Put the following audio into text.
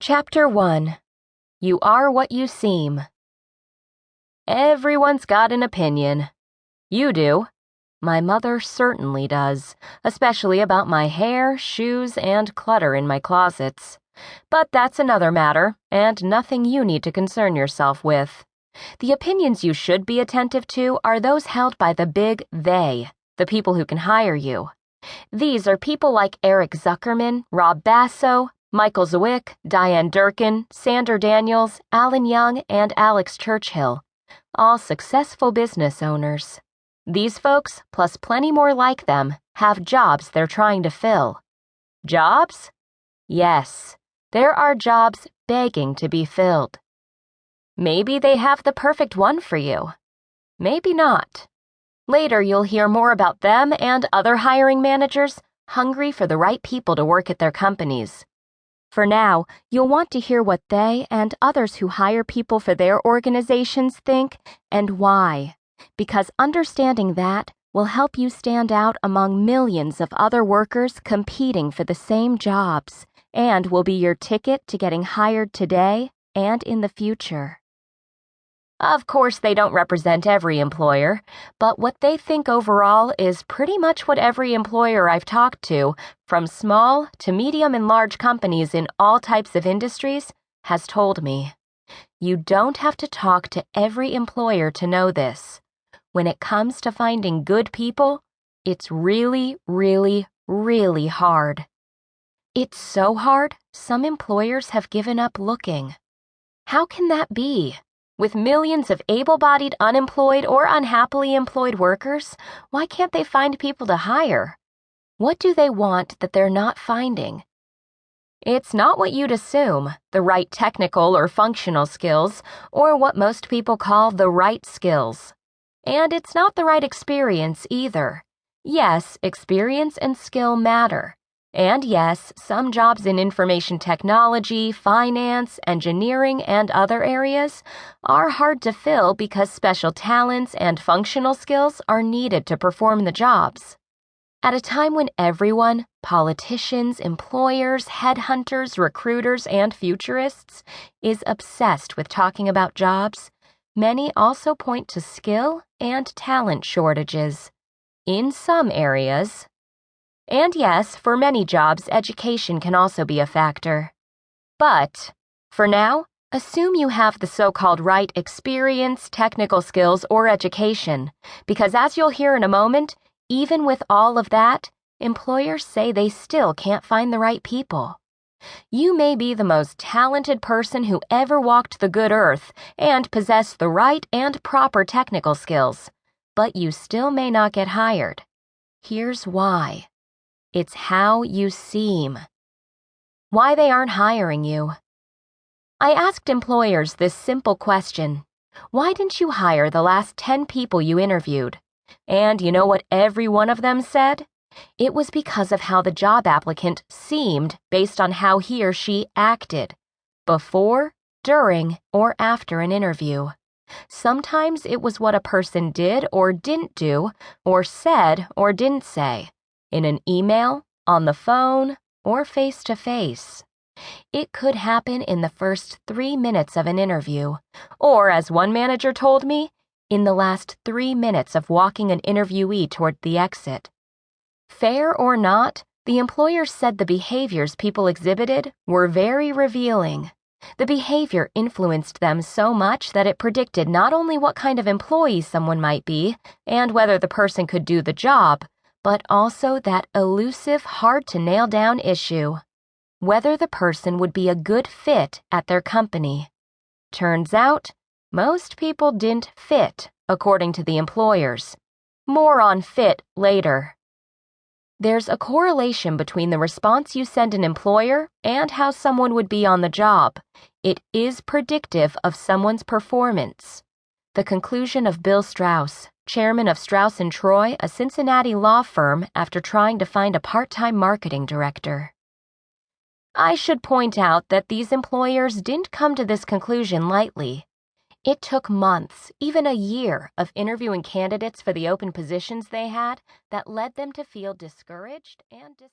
Chapter 1. You Are What You Seem. Everyone's got an opinion. You do. My mother certainly does, especially about my hair, shoes, and clutter in my closets. But that's another matter, and nothing you need to concern yourself with. The opinions you should be attentive to are those held by the big they, the people who can hire you. These are people like Eric Zuckerman, Rob Basso, Michael Zwick, Diane Durkin, Sander Daniels, Alan Young, and Alex Churchill, all successful business owners. These folks, plus plenty more like them, have jobs they're trying to fill. Jobs? Yes, there are jobs begging to be filled. Maybe they have the perfect one for you. Maybe not. Later you'll hear more about them and other hiring managers hungry for the right people to work at their companies. For now, you'll want to hear what they and others who hire people for their organizations think and why, because understanding that will help you stand out among millions of other workers competing for the same jobs and will be your ticket to getting hired today and in the future. Of course, they don't represent every employer, but what they think overall is pretty much what every employer I've talked to, from small to medium and large companies in all types of industries, has told me. You don't have to talk to every employer to know this. When it comes to finding good people, it's really, really, really hard. It's so hard, some employers have given up looking. How can that be? With millions of able-bodied, unemployed, or unhappily employed workers, why can't they find people to hire? What do they want that they're not finding? It's not what you'd assume, the right technical or functional skills, or what most people call the right skills. And it's not the right experience either. Yes, experience and skill matter. And yes, some jobs in information technology, finance, engineering, and other areas are hard to fill because special talents and functional skills are needed to perform the jobs. At a time when everyone, politicians, employers, headhunters, recruiters, and futurists, is obsessed with talking about jobs, many also point to skill and talent shortages. In some areas. And yes, for many jobs, education can also be a factor. But, for now, assume you have the so-called right experience, technical skills, or education, because as you'll hear in a moment, even with all of that, employers say they still can't find the right people. You may be the most talented person who ever walked the good earth and possess the right and proper technical skills, but you still may not get hired. Here's why. It's how you seem. Why they aren't hiring you. I asked employers this simple question. Why didn't you hire the last 10 people you interviewed? And you know what every one of them said? It was because of how the job applicant seemed based on how he or she acted, before, during, or after an interview. Sometimes it was what a person did or didn't do, or said or didn't say. In an email, on the phone, or face-to-face. It could happen in the first 3 minutes of an interview, or, as one manager told me, in the last 3 minutes of walking an interviewee toward the exit. Fair or not, the employer said the behaviors people exhibited were very revealing. The behavior influenced them so much that it predicted not only what kind of employee someone might be, and whether the person could do the job, but also that elusive, hard-to-nail-down issue, whether the person would be a good fit at their company. Turns out, most people didn't fit, according to the employers. More on fit later. There's a correlation between the response you send an employer and how someone would be on the job. It is predictive of someone's performance. The conclusion of Bill Strauss, chairman of Strauss & Troy, a Cincinnati law firm, after trying to find a part-time marketing director. I should point out that these employers didn't come to this conclusion lightly. It took months, even a year, of interviewing candidates for the open positions they had that led them to feel discouraged and